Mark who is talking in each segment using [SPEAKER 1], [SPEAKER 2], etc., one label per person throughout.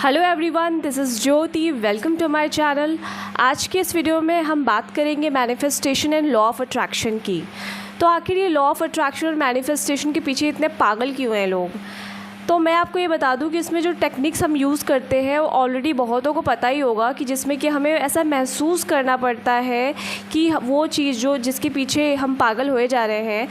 [SPEAKER 1] Hello everyone, this is Jyoti. Welcome to my channel. आज के इस वीडियो में हम बात करेंगे manifestation and law of attraction की। तो आखिर ये लॉ ऑफ अट्रैक्शन और मैनिफेस्टेशन के पीछे इतने पागल क्यों हैं लोग? तो मैं आपको ये बता दूं कि इसमें जो टेक्निक्स हम यूज़ करते हैं वो ऑलरेडी बहुतों को पता ही होगा, कि जिसमें कि हमें ऐसा महसूस करना पड़ता है कि वो चीज़ जो जिसके पीछे हम पागल हुए जा रहे हैं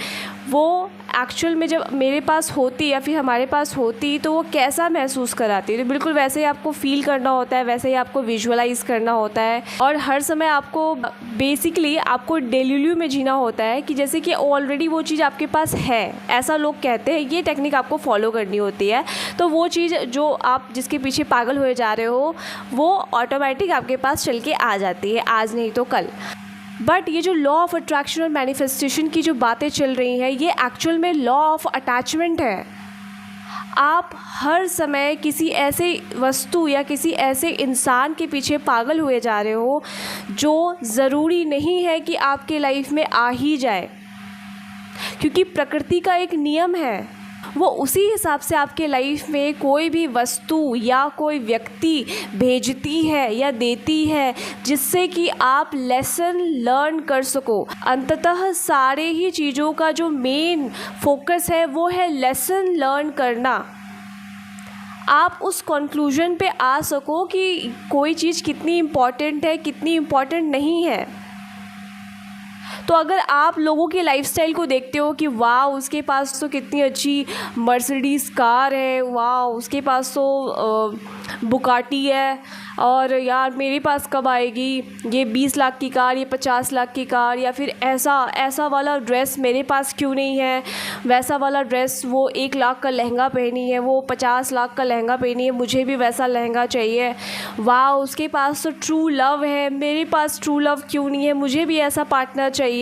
[SPEAKER 1] वो एक्चुअल में जब मेरे पास होती या फिर हमारे पास होती तो वो कैसा महसूस कराती। तो बिल्कुल वैसे ही आपको फ़ील करना होता है, वैसे ही आपको विजुअलाइज़ करना होता है, और हर समय आपको बेसिकली आपको डेल्यूल्यू में जीना होता है कि जैसे कि ऑलरेडी वो चीज़ आपके पास है, ऐसा लोग कहते हैं। ये टेक्निक आपको फॉलो करनी होती है, तो वो चीज़ जो आप जिसके पीछे पागल हुए जा रहे हो वो ऑटोमेटिक आपके पास चल के आ जाती है, आज नहीं तो कल। बट ये जो लॉ ऑफ अट्रैक्शन और मैनिफेस्टेशन की जो बातें चल रही हैं ये एक्चुअल में लॉ ऑफ अटैचमेंट है। आप हर समय किसी ऐसे वस्तु या किसी ऐसे इंसान के पीछे पागल हुए जा रहे हो जो ज़रूरी नहीं है कि आपके लाइफ में आ ही जाए, क्योंकि प्रकृति का एक नियम है, वो उसी हिसाब से आपके लाइफ में कोई भी वस्तु या कोई व्यक्ति भेजती है या देती है जिससे कि आप लेसन लर्न कर सको। अंततः सारे ही चीज़ों का जो मेन फोकस है वो है लेसन लर्न करना। आप उस कंक्लूजन पे आ सको कि कोई चीज़ कितनी इम्पॉर्टेंट है, कितनी इम्पॉर्टेंट नहीं है। तो अगर आप लोगों के लाइफस्टाइल को देखते हो कि वाह उसके पास तो कितनी अच्छी मर्सिडीज़ कार है, वाह उसके पास तो बुगाटी है, और यार मेरे पास कब आएगी ये 20 लाख की कार, ये 50 लाख की कार, या फिर ऐसा वाला ड्रेस मेरे पास क्यों नहीं है, वैसा वाला ड्रेस वो 1 लाख का लहंगा पहनी है, वो 50 लाख का लहंगा पहनी है, मुझे भी वैसा लहंगा चाहिए। वाह उसके पास तो ट्रू लव है, मेरे पास ट्रू लव क्यों नहीं है, मुझे भी ऐसा पार्टनर चाहिए।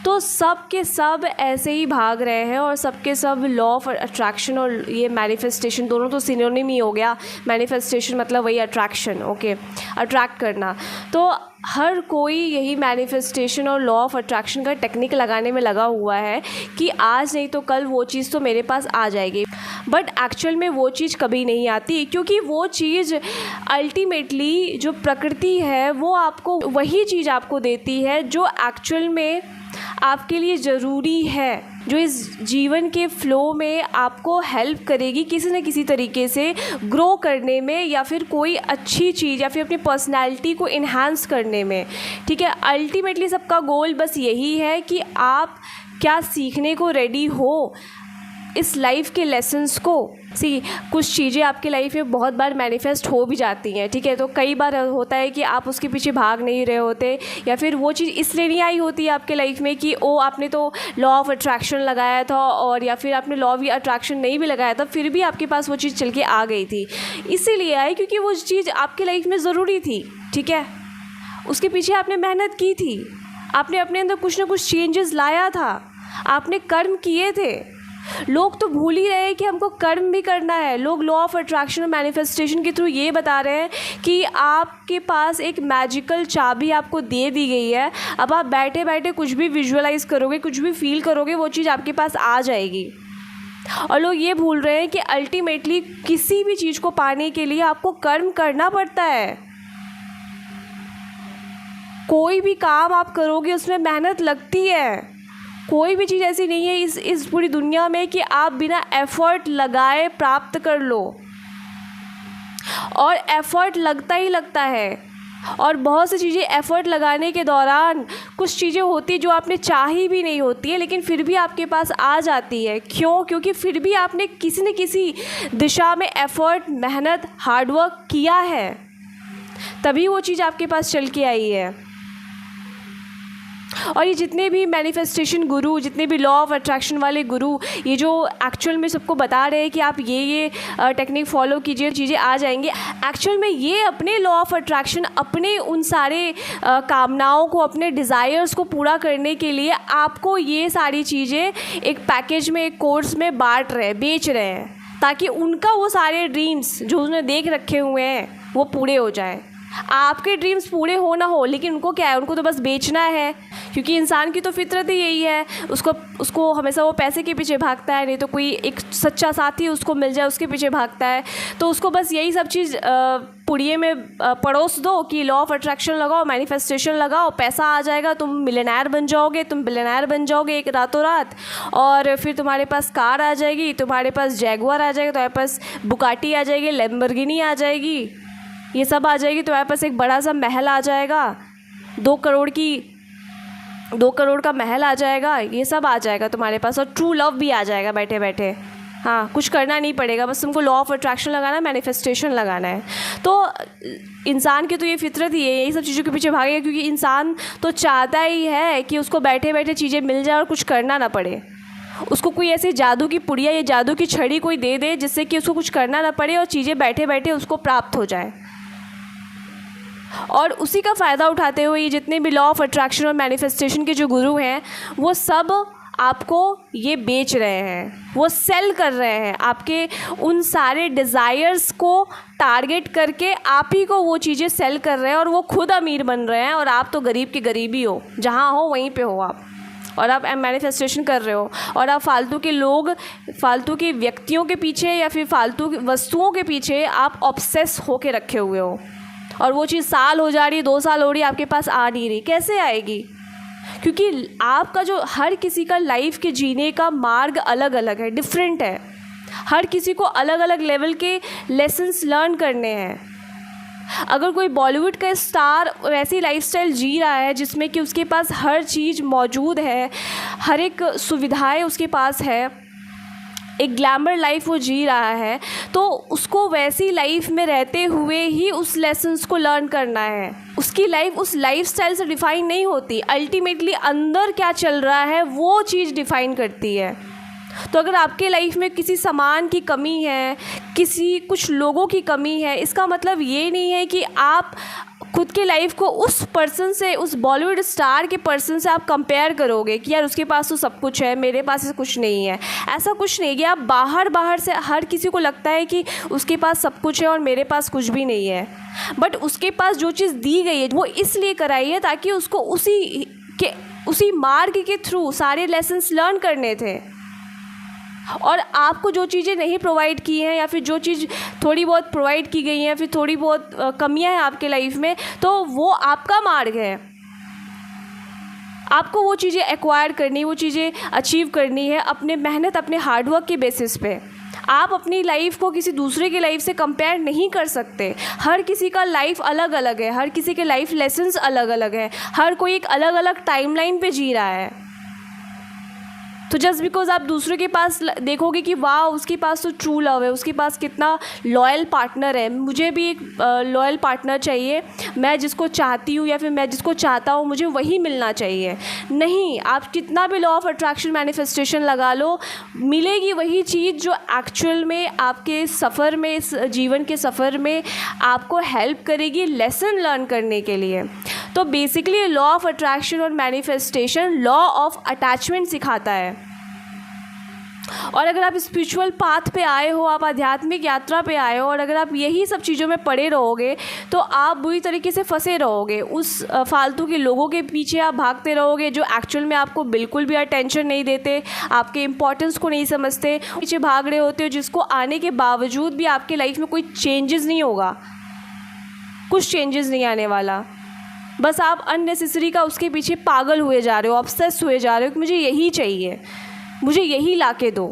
[SPEAKER 1] तो सब के सब ऐसे ही भाग रहे हैं, और सब के सब लॉ ऑफ अट्रैक्शन और ये मैनिफेस्टेशन दोनों तो सिनोनिम ही हो गया। मैनिफेस्टेशन मतलब वही अट्रैक्शन, ओके, अट्रैक्ट करना। तो हर कोई यही मैनिफेस्टेशन और लॉ ऑफ अट्रैक्शन का टेक्निक लगाने में लगा हुआ है कि आज नहीं तो कल वो चीज़ तो मेरे पास आ जाएगी। बट एक्चुअल में वो चीज़ कभी नहीं आती, क्योंकि वो चीज़ अल्टीमेटली जो प्रकृति है वो आपको वही चीज़ आपको देती है जो एक्चुअल में आपके लिए ज़रूरी है, जो इस जीवन के फ़्लो में आपको हेल्प करेगी किसी न किसी तरीके से ग्रो करने में, या फिर कोई अच्छी चीज़ या फिर अपनी पर्सनैलिटी को इन्हांस करने में। ठीक है, अल्टीमेटली सबका गोल बस यही है कि आप क्या सीखने को रेडी हो इस लाइफ के लेसन्स को। कुछ चीज़ें आपकी लाइफ में बहुत बार मैनिफेस्ट हो भी जाती हैं, ठीक है, तो कई बार होता है कि आप उसके पीछे भाग नहीं रहे होते, या फिर वो चीज़ इसलिए नहीं आई होती है आपके लाइफ में कि ओ आपने तो लॉ ऑफ अट्रैक्शन लगाया था, और या फिर आपने लॉ ऑफ अट्रैक्शन नहीं भी लगाया था फिर भी आपके पास वो चीज़ चल के आ गई थी। इसीलिए आई क्योंकि वो चीज़ आपकी लाइफ में ज़रूरी थी, ठीक है, उसके पीछे आपने मेहनत की थी, आपने अपने अंदर कुछ ना कुछ चेंजेस लाया था, आपने कर्म किए थे। लोग तो भूल ही रहे हैं कि हमको कर्म भी करना है। लोग लॉ ऑफ अट्रैक्शन और मैनिफेस्टेशन के थ्रू ये बता रहे हैं कि आपके पास एक मैजिकल चाबी आपको दे दी गई है, अब आप बैठे बैठे कुछ भी विजुअलाइज़ करोगे, कुछ भी फील करोगे, वो चीज़ आपके पास आ जाएगी। और लोग ये भूल रहे हैं कि अल्टीमेटली किसी भी चीज़ को पाने के लिए आपको कर्म करना पड़ता है। कोई भी काम आप करोगे उसमें मेहनत लगती है। कोई भी चीज़ ऐसी नहीं है इस पूरी दुनिया में कि आप बिना एफ़र्ट लगाए प्राप्त कर लो, और एफ़र्ट लगता ही लगता है। और बहुत सी चीज़ें एफ़र्ट लगाने के दौरान कुछ चीज़ें होती हैं जो आपने चाही भी नहीं होती है, लेकिन फिर भी आपके पास आ जाती है। क्यों? क्योंकि फिर भी आपने किसी न किसी दिशा में एफ़र्ट, मेहनत, हार्डवर्क किया है, तभी वो चीज़ आपके पास चल के आई है। और ये जितने भी मैनिफेस्टेशन गुरु, जितने भी लॉ ऑफ अट्रैक्शन वाले गुरु, ये जो एक्चुअल में सबको बता रहे हैं कि आप ये टेक्निक फॉलो कीजिए, चीज़ें आ जाएंगी, एक्चुअल में ये अपने लॉ ऑफ अट्रैक्शन, अपने उन सारे कामनाओं को, अपने डिज़ायर्स को पूरा करने के लिए आपको ये सारी चीज़ें एक पैकेज में, एक कोर्स में बांट रहे हैं, बेच रहे हैं, ताकि उनका वो सारे ड्रीम्स जो उन्होंने देख रखे हुए हैं वो पूरे हो जाएं। आपके ड्रीम्स पूरे हो ना हो, लेकिन उनको क्या है, उनको तो बस बेचना है, क्योंकि इंसान की तो फितरत ही यही है। उसको हमेशा वो पैसे के पीछे भागता है, नहीं तो कोई एक सच्चा साथी उसको मिल जाए उसके पीछे भागता है। तो उसको बस यही सब चीज़ पुड़िये में परोस दो कि लॉ ऑफ अट्रैक्शन लगाओ, मैनिफेस्टेशन लगाओ, पैसा आ जाएगा, तुम मिलियनेयर बन जाओगे, तुम बिलियनेयर बन जाओगे एक रातों रात, और फिर तुम्हारे पास कार आ जाएगी, तुम्हारे पास जैगुआर आ जाएगी, तुम्हारे पास बुगाटी आ जाएगी, लैम्बोर्गिनी आ जाएगी, ये सब आ जाएगी, तुम्हारे पास एक बड़ा सा महल आ जाएगा, 2 करोड़ का महल आ जाएगा, ये सब आ जाएगा तुम्हारे पास, और ट्रू लव भी आ जाएगा बैठे बैठे। हाँ, कुछ करना नहीं पड़ेगा, बस तुमको लॉ ऑफ अट्रैक्शन लगाना है, मैनिफेस्टेशन लगाना है। तो इंसान की तो ये फितरत ही है, यही सब चीज़ों के पीछे भागेगा, क्योंकि इंसान तो चाहता ही है कि उसको बैठे बैठे चीज़ें मिल जाए और कुछ करना ना पड़े। उसको कोई ऐसी जादू की पुड़िया या जादू की छड़ी कोई दे दे जिससे कि उसको कुछ करना ना पड़े और चीज़ें बैठे बैठे उसको प्राप्त हो जाए। और उसी का फ़ायदा उठाते हुए ये जितने भी लॉ ऑफ अट्रैक्शन और मैनिफेस्टेशन के जो गुरु हैं, वो सब आपको ये बेच रहे हैं, वो सेल कर रहे हैं, आपके उन सारे डिज़ायर्स को टारगेट करके आप ही को वो चीज़ें सेल कर रहे हैं, और वो खुद अमीर बन रहे हैं और आप तो गरीब के गरीब ही हो, जहाँ हो वहीं पे हो आप, और आप मैनिफेस्टेशन कर रहे हो, और आप फालतू के लोग, फालतू के व्यक्तियों के पीछे या फिर फालतू वस्तुओं के पीछे आप ऑब्सेस होके रखे हुए हो, और वो चीज़ साल हो जा रही है, 2 साल हो रही है, आपके पास आ नहीं रही। कैसे आएगी? क्योंकि आपका जो हर किसी का लाइफ के जीने का मार्ग अलग अलग है, डिफरेंट है। हर किसी को अलग अलग लेवल के लेसन्स लर्न करने हैं। अगर कोई बॉलीवुड का स्टार वैसी लाइफस्टाइल जी रहा है जिसमें कि उसके पास हर चीज़ मौजूद है, हर एक सुविधाएं उसके पास है, एक ग्लैमर लाइफ वो जी रहा है, तो उसको वैसी लाइफ में रहते हुए ही उस लेसन्स को लर्न करना है। उसकी लाइफ उस लाइफस्टाइल से डिफ़ाइन नहीं होती, अल्टीमेटली अंदर क्या चल रहा है वो चीज़ डिफ़ाइन करती है। तो अगर आपके लाइफ में किसी सामान की कमी है, कुछ लोगों की कमी है, इसका मतलब ये नहीं है कि आप खुद के लाइफ को उस पर्सन से, उस बॉलीवुड स्टार के पर्सन से आप कंपेयर करोगे कि यार उसके पास तो सब कुछ है, मेरे पास ऐसा कुछ नहीं है। ऐसा कुछ नहीं है कि आप बाहर से हर किसी को लगता है कि उसके पास सब कुछ है और मेरे पास कुछ भी नहीं है, बट उसके पास जो चीज़ दी गई है वो इसलिए कराई है ताकि उसको उसी मार्ग के थ्रू सारे लेसन्स लर्न करने थे। और आपको जो चीज़ें नहीं प्रोवाइड की हैं, या फिर जो चीज़ थोड़ी बहुत प्रोवाइड की गई हैं, फिर थोड़ी बहुत कमियां हैं आपके लाइफ में, तो वो आपका मार्ग है। आपको वो चीज़ें एक्वायर करनी, वो चीज़ें अचीव करनी है अपने मेहनत, अपने हार्डवर्क के बेसिस पे। आप अपनी लाइफ को किसी दूसरे की लाइफ से कंपेयर नहीं कर सकते। हर किसी का लाइफ अलग अलग है, हर किसी के लाइफ लेसन्स अलग अलग है, हर कोई एक अलग अलग टाइमलाइन पे जी रहा है। तो जस्ट बिकॉज आप दूसरे के पास देखोगे कि वाह उसके पास तो ट्रू लव है, उसके पास कितना लॉयल पार्टनर है, मुझे भी एक लॉयल पार्टनर चाहिए, मैं जिसको चाहती हूँ या फिर मैं जिसको चाहता हूँ मुझे वही मिलना चाहिए। नहीं, आप कितना भी लॉ ऑफ अट्रैक्शन मैनिफेस्टेशन लगा लो, मिलेगी वही चीज़ जो एक्चुअल में आपके सफ़र में, इस जीवन के सफ़र में आपको हेल्प करेगी लेसन लर्न करने के लिए। तो बेसिकली लॉ ऑफ अट्रैक्शन और मैनिफेस्टेशन लॉ ऑफ अटैचमेंट सिखाता है। और अगर आप स्पिरिचुअल पाथ पे आए हो, आप आध्यात्मिक यात्रा पे आए हो, और अगर आप यही सब चीज़ों में पड़े रहोगे तो आप बुरी तरीके से फंसे रहोगे। उस फालतू के लोगों के पीछे आप भागते रहोगे जो एक्चुअल में आपको बिल्कुल भी अटेंशन नहीं देते, आपके इंपॉर्टेंस को नहीं समझते, पीछे भाग रहे होते हो, जिसको आने के बावजूद भी आपके लाइफ में कोई चेंजेस नहीं होगा, कुछ चेंजेस नहीं आने वाला। बस आप अननेसेसरी का उसके पीछे पागल हुए जा रहे हो, ऑब्सेस हुए जा रहे हो कि मुझे यही चाहिए, मुझे यही लाके दो।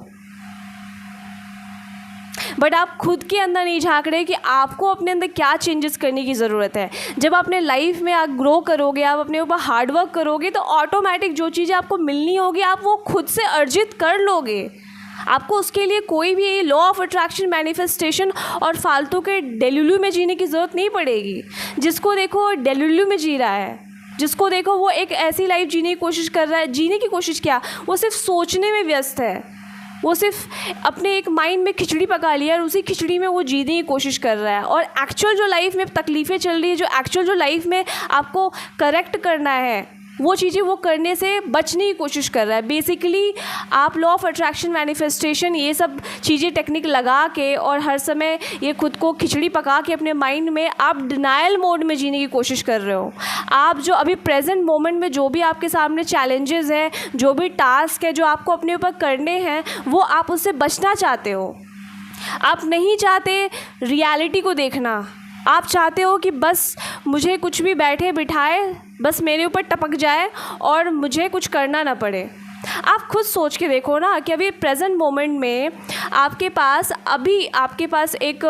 [SPEAKER 1] बट आप खुद के अंदर नहीं झांक रहे कि आपको अपने अंदर क्या चेंजेस करने की ज़रूरत है। जब अपने लाइफ में आप ग्रो करोगे, आप अपने ऊपर हार्डवर्क करोगे, तो ऑटोमेटिक जो चीज़ें आपको मिलनी होगी आप वो खुद से अर्जित कर लोगे। आपको उसके लिए कोई भी लॉ ऑफ अट्रैक्शन, मैनिफेस्टेशन और फालतू के डेलुलू में जीने की ज़रूरत नहीं पड़ेगी। जिसको देखो डेलुलू में जी रहा है, जिसको देखो वो एक ऐसी लाइफ जीने की कोशिश कर रहा है, जीने की कोशिश क्या, वो सिर्फ सोचने में व्यस्त है, वो सिर्फ अपने एक माइंड में खिचड़ी पका लिया और उसी खिचड़ी में वो जीने की कोशिश कर रहा है। और एक्चुअल जो लाइफ में तकलीफ़ें चल रही है, जो एक्चुअल जो लाइफ में आपको करेक्ट करना है, वो चीज़ें वो करने से बचने की कोशिश कर रहा है। बेसिकली आप लॉ ऑफ अट्रैक्शन, मैनिफेस्टेशन, ये सब चीज़ें टेक्निक लगा के और हर समय ये खुद को खिचड़ी पका के अपने माइंड में आप डिनायल मोड में जीने की कोशिश कर रहे हो। आप जो अभी प्रेजेंट मोमेंट में जो भी आपके सामने चैलेंजेस हैं, जो भी टास्क है जो आपको अपने ऊपर करने हैं, वो आप उससे बचना चाहते हो। आप नहीं चाहते रियलिटी को देखना, आप चाहते हो कि बस मुझे कुछ भी बैठे बिठाए बस मेरे ऊपर टपक जाए और मुझे कुछ करना ना पड़े। आप खुद सोच के देखो ना कि अभी प्रेजेंट मोमेंट में आपके पास एक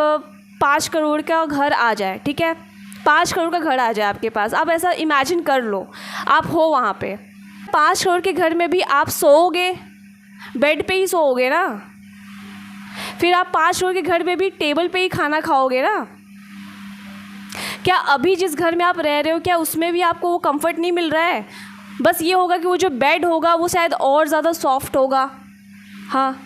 [SPEAKER 1] 5 करोड़ का घर आ जाए, ठीक है, 5 करोड़ का घर आ जाए आपके पास। आप ऐसा इमेजिन कर लो, आप हो वहाँ पे 5 करोड़ के घर में भी आप सोओगे, बेड पे ही सोओगे ना। फिर आप 5 करोड़ के घर में भी टेबल पे ही खाना खाओगे ना। क्या अभी जिस घर में आप रह रहे हो, क्या उसमें भी आपको वो कंफर्ट नहीं मिल रहा है? बस ये होगा कि वो जो बेड होगा वो शायद और ज़्यादा सॉफ्ट होगा। हाँ,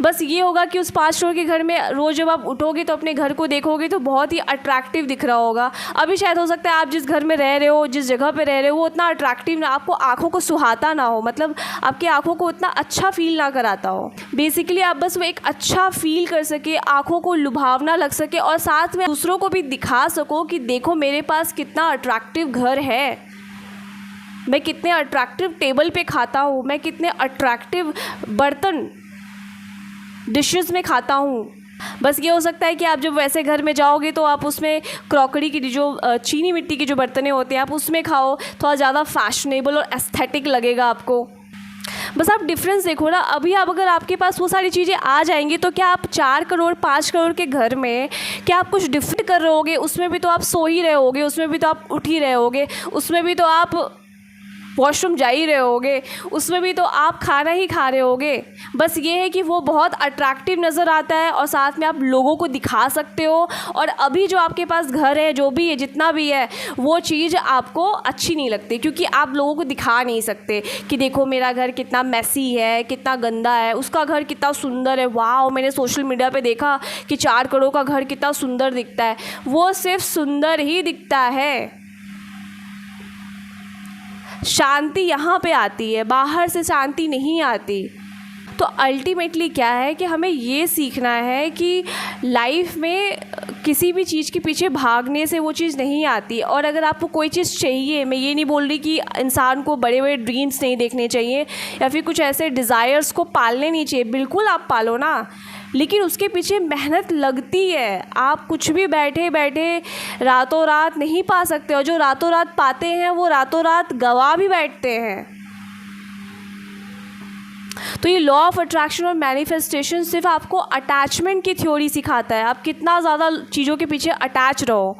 [SPEAKER 1] बस ये होगा कि उस 5 करोड़ के घर में रोज़ जब आप उठोगे तो अपने घर को देखोगे तो बहुत ही अट्रैक्टिव दिख रहा होगा। अभी शायद हो सकता है आप जिस घर में रह रहे हो, जिस जगह पे रह रहे हो, वो उतना अट्रैक्टिव ना, आपको आँखों को सुहाता ना हो, मतलब आपकी आँखों को उतना अच्छा फील ना कराता हो। बेसिकली आप बस वो एक अच्छा फील कर सके, आँखों को लुभावना लग सके और साथ में दूसरों को भी दिखा सको कि देखो मेरे पास कितना अट्रैक्टिव घर है, मैं कितने अट्रैक्टिव टेबल पे खाता हूँ, मैं कितने अट्रैक्टिव बर्तन डिशेस में खाता हूँ। बस ये हो सकता है कि आप जब वैसे घर में जाओगे तो आप उसमें क्रॉकरी की जो चीनी मिट्टी के जो बर्तनें होते हैं आप उसमें खाओ, थोड़ा ज़्यादा फैशनेबल और एस्थेटिक लगेगा आपको। बस आप डिफरेंस देखो ना। अभी आप अगर आपके पास वो सारी चीज़ें आ जाएंगी तो क्या आप 4 करोड़ 5 करोड़ के घर में क्या आप कुछ डिफरेंट कर रहे होगे? उसमें भी तो आप सो ही रहे होगे, उसमें भी तो आप उठ ही रहे होगे, उसमें भी तो आप वॉशरूम जा ही रहे होगे, उसमें भी तो आप खाना ही खा रहे होगे। बस ये है कि वो बहुत अट्रैक्टिव नज़र आता है और साथ में आप लोगों को दिखा सकते हो। और अभी जो आपके पास घर है, जो भी है, जितना भी है, वो चीज़ आपको अच्छी नहीं लगती क्योंकि आप लोगों को दिखा नहीं सकते कि देखो मेरा घर कितना मैसी है, कितना गंदा है, उसका घर कितना सुंदर है, वाह मैंने सोशल मीडिया पे देखा कि 4 करोड़ का घर कितना सुंदर दिखता है। वो सिर्फ सुंदर ही दिखता है, शांति यहाँ पे आती है, बाहर से शांति नहीं आती। तो अल्टीमेटली क्या है कि हमें ये सीखना है कि लाइफ में किसी भी चीज़ के पीछे भागने से वो चीज़ नहीं आती। और अगर आपको कोई चीज़ चाहिए, मैं ये नहीं बोल रही कि इंसान को बड़े बड़े ड्रीम्स नहीं देखने चाहिए या फिर कुछ ऐसे डिज़ायर्स को पालने नहीं चाहिए, बिल्कुल आप पालो ना, लेकिन उसके पीछे मेहनत लगती है। आप कुछ भी बैठे बैठे रातों रात नहीं पा सकते, और जो रातों रात पाते हैं वो रातों रात गवा भी बैठते हैं। तो ये लॉ ऑफ अट्रैक्शन और मैनिफेस्टेशन सिर्फ आपको अटैचमेंट की थ्योरी सिखाता है। आप कितना ज़्यादा चीज़ों के पीछे अटैच रहो,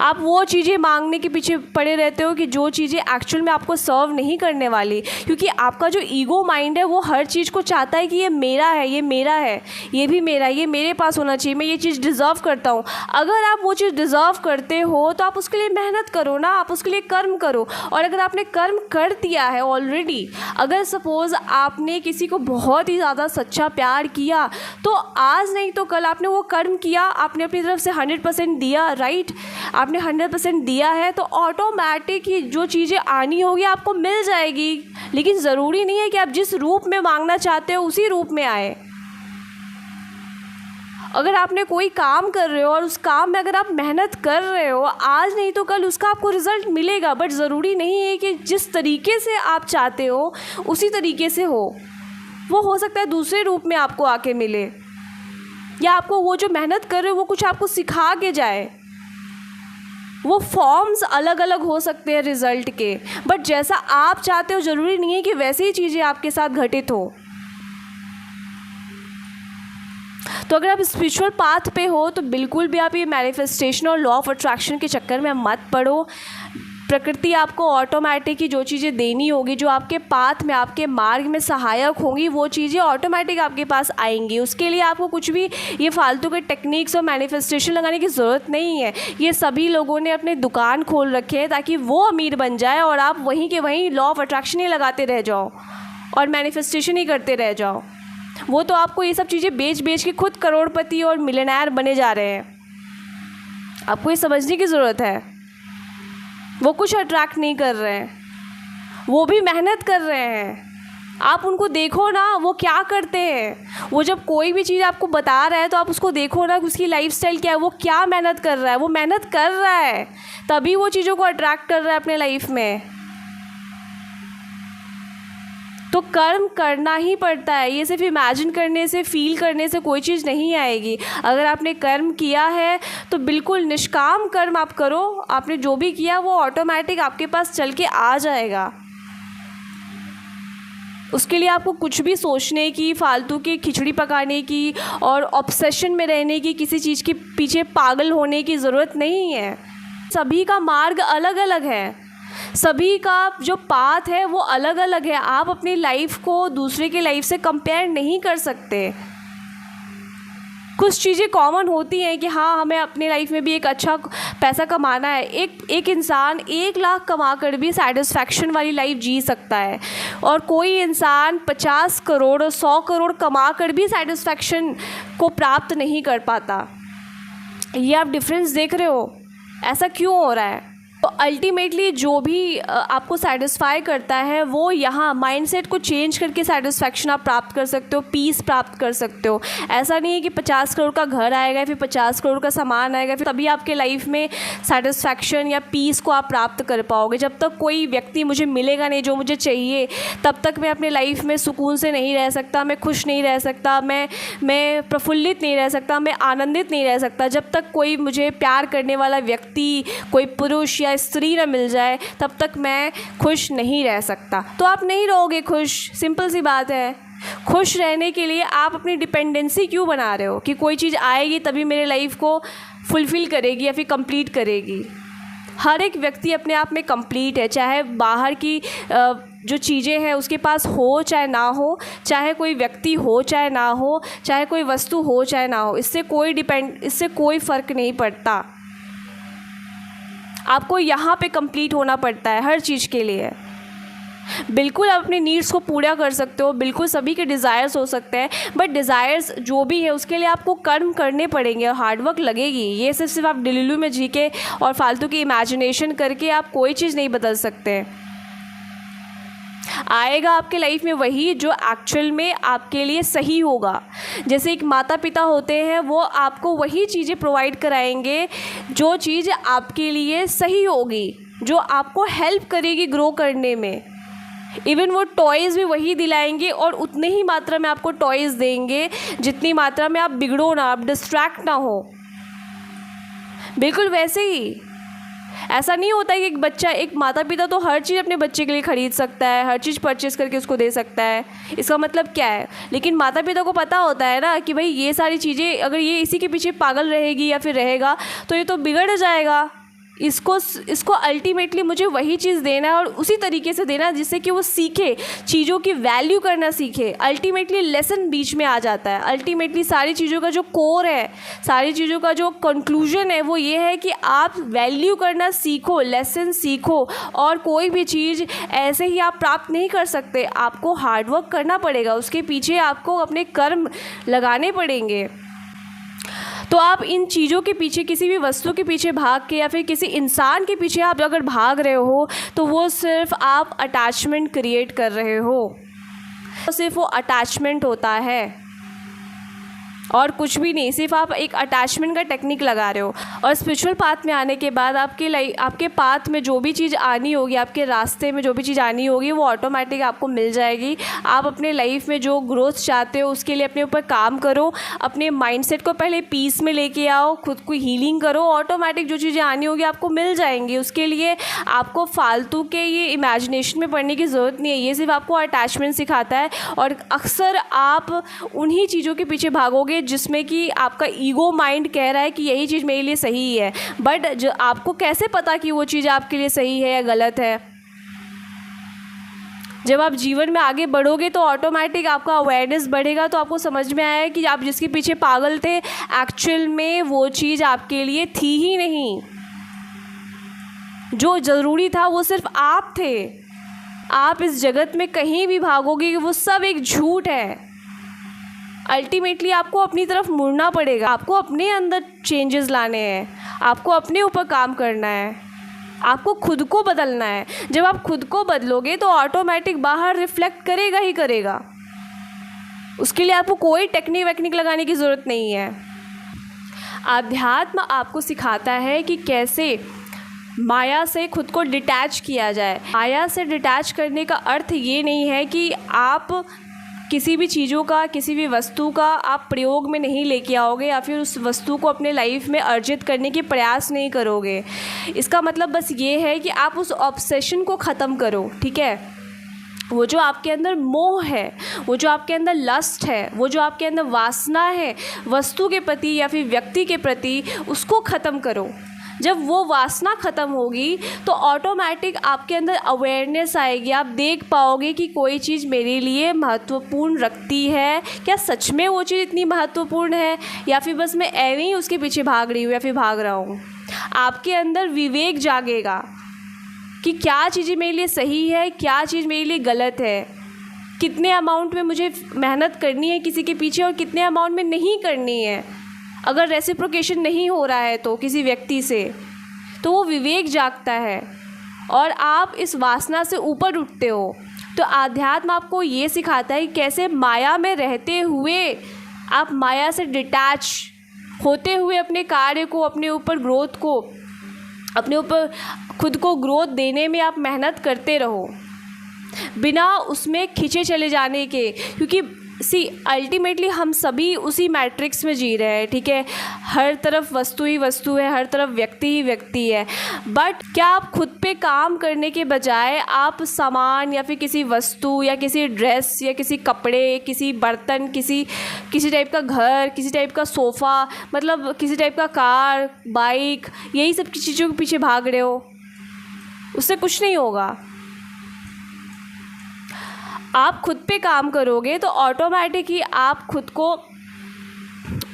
[SPEAKER 1] आप वो चीज़ें मांगने के पीछे पड़े रहते हो कि जो चीज़ें एक्चुअल में आपको सर्व नहीं करने वाली, क्योंकि आपका जो ईगो माइंड है वो हर चीज़ को चाहता है कि ये मेरा है, ये मेरा है, ये भी मेरा है, ये मेरे पास होना चाहिए, मैं ये चीज़ डिज़र्व करता हूँ। अगर आप वो चीज़ डिज़र्व करते हो तो आप उसके लिए मेहनत करो ना, आप उसके लिए कर्म करो। और अगर आपने कर्म कर दिया है ऑलरेडी, अगर सपोज़ आपने किसी को बहुत ही ज़्यादा सच्चा प्यार किया, तो आज नहीं तो कल आपने वो कर्म किया, आपने अपनी तरफ से 100% दिया, राइट, आपने 100% दिया है, तो ऑटोमेटिक ही जो चीज़ें आनी होगी आपको मिल जाएगी। लेकिन ज़रूरी नहीं है कि आप जिस रूप में मांगना चाहते हो उसी रूप में आए। अगर आपने कोई काम कर रहे हो और उस काम में अगर आप मेहनत कर रहे हो, आज नहीं तो कल उसका आपको रिज़ल्ट मिलेगा। बट ज़रूरी नहीं है कि जिस तरीके से आप चाहते हो उसी तरीके से हो, वो हो सकता है दूसरे रूप में आपको आके मिले, या आपको वो जो मेहनत कर रहे हो वो कुछ आपको सिखा के जाए। वो फॉर्म्स अलग अलग हो सकते हैं रिज़ल्ट के, बट जैसा आप चाहते हो ज़रूरी नहीं है कि वैसे ही चीज़ें आपके साथ घटित हो। तो अगर आप स्पिरिचुअल पाथ पे हो तो बिल्कुल भी आप ये मैनिफेस्टेशन और लॉ ऑफ अट्रैक्शन के चक्कर में मत पड़ो। प्रकृति आपको ऑटोमेटिक ही जो चीज़ें देनी होगी, जो आपके पाथ में, आपके मार्ग में सहायक होंगी, वो चीज़ें ऑटोमेटिक आपके पास आएंगी। उसके लिए आपको कुछ भी ये फालतू के टेक्निक्स और मैनिफेस्टेशन लगाने की ज़रूरत नहीं है। ये सभी लोगों ने अपने दुकान खोल रखे हैं ताकि वो अमीर बन जाए और आप वहीं के वहीं लॉ ऑफ अट्रैक्शन ही लगाते रह जाओ और मैनिफेस्टेशन ही करते रह जाओ। वो तो आपको ये सब चीज़ें बेच बेच के खुद करोड़पति और मिलियनेयर बने जा रहे हैं। आपको ये समझने की ज़रूरत है, वो कुछ अट्रैक्ट नहीं कर रहे हैं, वो भी मेहनत कर रहे हैं। आप उनको देखो ना, वो क्या करते हैं। वो जब कोई भी चीज़ आपको बता रहा है तो आप उसको देखो ना कि उसकी लाइफस्टाइल क्या है, वो क्या मेहनत कर रहा है। वो मेहनत कर रहा है तभी वो चीज़ों को अट्रैक्ट कर रहा है अपने लाइफ में। तो कर्म करना ही पड़ता है। ये सिर्फ इमेजिन करने से, फील करने से कोई चीज़ नहीं आएगी। अगर आपने कर्म किया है तो बिल्कुल निष्काम कर्म आप करो। आपने जो भी किया वो ऑटोमेटिक आपके पास चल के आ जाएगा। उसके लिए आपको कुछ भी सोचने की, फालतू की खिचड़ी पकाने की और ऑब्सेशन में रहने की, किसी चीज़ के पीछे पागल होने की ज़रूरत नहीं है। सभी का मार्ग अलग अलग है, सभी का जो पाथ है वो अलग अलग है। आप अपनी लाइफ को दूसरे की लाइफ से कंपेयर नहीं कर सकते। कुछ चीज़ें कॉमन होती हैं कि हाँ, हमें अपनी लाइफ में भी एक अच्छा पैसा कमाना है। एक इंसान 1 लाख कमा कर भी सेटिस्फैक्शन वाली लाइफ जी सकता है, और कोई इंसान 50 करोड़ और 100 करोड़ कमा कर भी सेटिस्फैक्शन को प्राप्त नहीं कर पाता। ये आप डिफरेंस देख रहे हो, ऐसा क्यों हो रहा है? तो अल्टीमेटली जो भी आपको सेटिस्फाई करता है वो यहाँ माइंडसेट को चेंज करके सेटिस्फैक्शन आप प्राप्त कर सकते हो, पीस प्राप्त कर सकते हो। ऐसा नहीं है कि 50 करोड़ का घर आएगा, फिर 50 करोड़ का सामान आएगा, फिर तभी आपके लाइफ में सेटिस्फैक्शन या पीस को आप प्राप्त कर पाओगे। जब तक कोई व्यक्ति मुझे मिलेगा नहीं जो मुझे चाहिए, तब तक मैं अपने लाइफ में सुकून से नहीं रह सकता, मैं खुश नहीं रह सकता, मैं प्रफुल्लित नहीं रह सकता, मैं आनंदित नहीं रह सकता। जब तक कोई मुझे प्यार करने वाला व्यक्ति, कोई पुरुष या स्त्री न मिल जाए, तब तक मैं खुश नहीं रह सकता। तो आप नहीं रहोगे खुश, सिंपल सी बात है। खुश रहने के लिए आप अपनी डिपेंडेंसी क्यों बना रहे हो कि कोई चीज़ आएगी तभी मेरे लाइफ को फुलफ़िल करेगी या फिर कंप्लीट करेगी। हर एक व्यक्ति अपने आप में कंप्लीट है, चाहे बाहर की जो चीज़ें हैं उसके पास हो चाहे ना हो, चाहे कोई व्यक्ति हो चाहे ना हो, चाहे कोई वस्तु हो चाहे ना हो, इससे कोई फ़र्क नहीं पड़ता। आपको यहाँ पे कंप्लीट होना पड़ता है हर चीज़ के लिए। बिल्कुल आप अपने नीड्स को पूरा कर सकते हो, बिल्कुल सभी के डिज़ायर्स हो सकते हैं, बट डिज़ायर्स जो भी है उसके लिए आपको कर्म करने पड़ेंगे और हार्डवर्क लगेगी। ये सिर्फ आप दिल्लू में जी के और फालतू की इमेजिनेशन करके आप कोई चीज़ नहीं बदल सकते। आएगा आपके लाइफ में वही जो एक्चुअल में आपके लिए सही होगा। जैसे एक माता पिता होते हैं, वो आपको वही चीज़ें प्रोवाइड कराएंगे जो चीज़ आपके लिए सही होगी, जो आपको हेल्प करेगी ग्रो करने में। इवन वो टॉयज़ भी वही दिलाएंगे और उतने ही मात्रा में आपको टॉयज़ देंगे जितनी मात्रा में आप बिगड़ो ना, आप डिस्ट्रैक्ट ना हो। बिल्कुल वैसे ही ऐसा नहीं होता है कि एक माता पिता तो हर चीज़ अपने बच्चे के लिए ख़रीद सकता है, हर चीज़ परचेस करके उसको दे सकता है। इसका मतलब क्या है? लेकिन माता पिता को पता होता है ना कि भाई ये सारी चीज़ें अगर ये इसी के पीछे पागल रहेगी या फिर रहेगा तो ये तो बिगड़ जाएगा। इसको अल्टीमेटली मुझे वही चीज़ देना है और उसी तरीके से देना जिससे कि वो सीखे, चीज़ों की वैल्यू करना सीखे। अल्टीमेटली लेसन बीच में आ जाता है। अल्टीमेटली सारी चीज़ों का जो कोर है, सारी चीज़ों का जो कंक्लूजन है वो ये है कि आप वैल्यू करना सीखो, लेसन सीखो। और कोई भी चीज़ ऐसे ही आप प्राप्त नहीं कर सकते, आपको हार्डवर्क करना पड़ेगा, उसके पीछे आपको अपने कर्म लगाने पड़ेंगे। तो आप इन चीज़ों के पीछे, किसी भी वस्तु के पीछे भाग के या फिर किसी इंसान के पीछे आप अगर भाग रहे हो तो वो सिर्फ आप अटैचमेंट क्रिएट कर रहे हो, तो सिर्फ वो अटैचमेंट होता है और कुछ भी नहीं। सिर्फ आप एक अटैचमेंट का टेक्निक लगा रहे हो। और स्पिरिचुअल पाथ में आने के बाद आपके पाथ में जो भी चीज़ आनी होगी, आपके रास्ते में जो भी चीज़ आनी होगी वो ऑटोमेटिक आपको मिल जाएगी। आप अपने लाइफ में जो ग्रोथ चाहते हो उसके लिए अपने ऊपर काम करो, अपने माइंडसेट को पहले पीस में लेके आओ, खुद को हीलिंग करो, ऑटोमेटिक जो चीज़ें आनी होगी आपको मिल जाएंगी। उसके लिए आपको फालतू के ये इमेजिनेशन में पढ़ने की ज़रूरत नहीं है, ये सिर्फ आपको अटैचमेंट सिखाता है। और अक्सर आप उन्हीं चीज़ों के पीछे भागोगे जिसमें कि आपका ईगो माइंड कह रहा है कि यही चीज़ मेरे लिए सही है, बट जो आपको कैसे पता कि वो चीज़ आपके लिए सही है या गलत है? जब आप जीवन में आगे बढ़ोगे तो ऑटोमेटिक आपका अवेयरनेस बढ़ेगा, तो आपको समझ में आया कि आप जिसके पीछे पागल थे एक्चुअल में वो चीज़ आपके लिए थी ही नहीं। जो ज़रूरी था वो सिर्फ आप थे। आप इस जगत में कहीं भी भागोगे वो सब एक झूठ है। अल्टीमेटली आपको अपनी तरफ मुड़ना पड़ेगा, आपको अपने अंदर चेंजेस लाने हैं, आपको अपने ऊपर काम करना है। आपको खुद को बदलना है। जब आप खुद को बदलोगे तो ऑटोमेटिक बाहर रिफ्लेक्ट करेगा ही करेगा। उसके लिए आपको कोई टेक्निक वेक्निक लगाने की ज़रूरत नहीं है। अध्यात्म आपको सिखाता है कि कैसे माया से खुद को डिटैच किया जाए। माया से डिटैच करने का अर्थ ये नहीं है कि आप किसी भी चीज़ों का, किसी भी वस्तु का आप प्रयोग में नहीं लेके आओगे या फिर उस वस्तु को अपने लाइफ में अर्जित करने के प्रयास नहीं करोगे। इसका मतलब बस ये है कि आप उस ऑब्सेशन को ख़त्म करो, ठीक है। वो जो आपके अंदर मोह है, वो जो आपके अंदर लस्ट है, वो जो आपके अंदर वासना है वस्तु के प्रति या फिर व्यक्ति के प्रति, उसको ख़त्म करो। जब वो वासना ख़त्म होगी तो ऑटोमेटिक आपके अंदर अवेयरनेस आएगी। आप देख पाओगे कि कोई चीज़ मेरे लिए महत्वपूर्ण रखती है, क्या सच में वो चीज़ इतनी महत्वपूर्ण है या फिर बस मैं ऐਵੇਂ ही उसके पीछे भाग रही हूँ या फिर भाग रहा हूँ। आपके अंदर विवेक जागेगा कि क्या चीज़ें मेरे लिए सही है, क्या चीज़ मेरे लिए गलत है, कितने अमाउंट में मुझे मेहनत करनी है किसी के पीछे और कितने अमाउंट में नहीं करनी है। अगर रेसिप्रोकेशन नहीं हो रहा है तो किसी व्यक्ति से, तो वो विवेक जागता है और आप इस वासना से ऊपर उठते हो। तो आध्यात्म आपको ये सिखाता है कि कैसे माया में रहते हुए आप माया से डिटैच होते हुए अपने कार्य को, अपने ऊपर ग्रोथ को, अपने ऊपर खुद को ग्रोथ देने में आप मेहनत करते रहो बिना उसमें खींचे चले जाने के। क्योंकि अल्टीमेटली हम सभी उसी मैट्रिक्स में जी रहे हैं, ठीक है। हर तरफ वस्तु ही वस्तु है, हर तरफ व्यक्ति ही व्यक्ति है। बट क्या आप खुद पे काम करने के बजाय आप सामान या फिर किसी वस्तु या किसी ड्रेस या किसी कपड़े, किसी बर्तन, किसी टाइप का घर, किसी टाइप का सोफ़ा, मतलब किसी टाइप का कार, बाइक, यही सब चीज़ों के पीछे भाग रहे हो? उससे कुछ नहीं होगा। आप खुद पे काम करोगे तो ऑटोमेटिक ही आप खुद को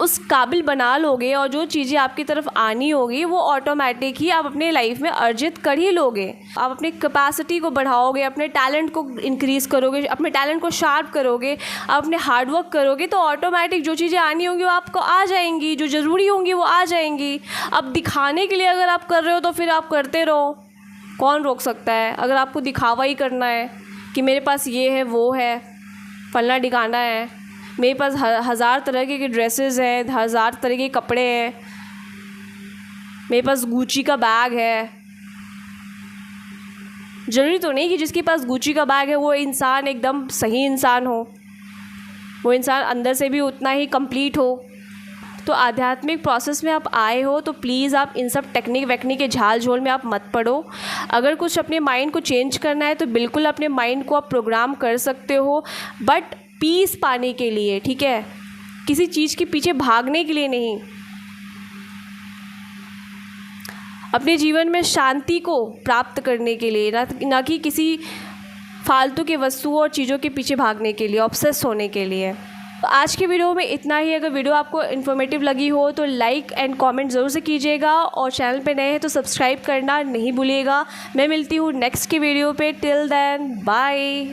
[SPEAKER 1] उस काबिल बना लोगे और जो चीज़ें आपकी तरफ आनी होगी वो ऑटोमेटिक ही आप अपने लाइफ में अर्जित कर ही लोगे। आप अपनी कैपेसिटी को बढ़ाओगे, अपने टैलेंट को इंक्रीज़ करोगे, अपने टैलेंट को शार्प करोगे, आप अपने हार्डवर्क करोगे तो ऑटोमेटिक जो चीज़ें आनी होंगी वो आपको आ जाएंगी, जो ज़रूरी होंगी वो आ जाएंगी। अब दिखाने के लिए अगर आप कर रहे हो तो फिर आप करते रहो, कौन रोक सकता है। अगर आपको दिखावा ही करना है कि मेरे पास ये है, वो है, फलना ठिकाना है, मेरे पास हज़ार तरह के ड्रेसेस हैं, हज़ार तरह के कपड़े हैं, मेरे पास गुची का बैग है। ज़रूरी तो नहीं कि जिसके पास गुची का बैग है वो इंसान एकदम सही इंसान हो, वो इंसान अंदर से भी उतना ही कंप्लीट हो। तो आध्यात्मिक प्रोसेस में आप आए हो तो प्लीज़ आप इन सब टेक्निक वेक्निक के झाल झोल में आप मत पड़ो। अगर कुछ अपने माइंड को चेंज करना है तो बिल्कुल अपने माइंड को आप प्रोग्राम कर सकते हो, बट पीस पाने के लिए, ठीक है, किसी चीज़ के पीछे भागने के लिए नहीं। अपने जीवन में शांति को प्राप्त करने के लिए, ना कि किसी फालतू के वस्तुओं और चीज़ों के पीछे भागने के लिए, ऑब्सेस होने के लिए। तो आज की वीडियो में इतना ही। अगर वीडियो आपको इन्फॉर्मेटिव लगी हो तो लाइक एंड कमेंट ज़रूर से कीजिएगा और चैनल पे नए हैं तो सब्सक्राइब करना नहीं भूलिएगा। मैं मिलती हूँ नेक्स्ट की वीडियो पे। Till then bye.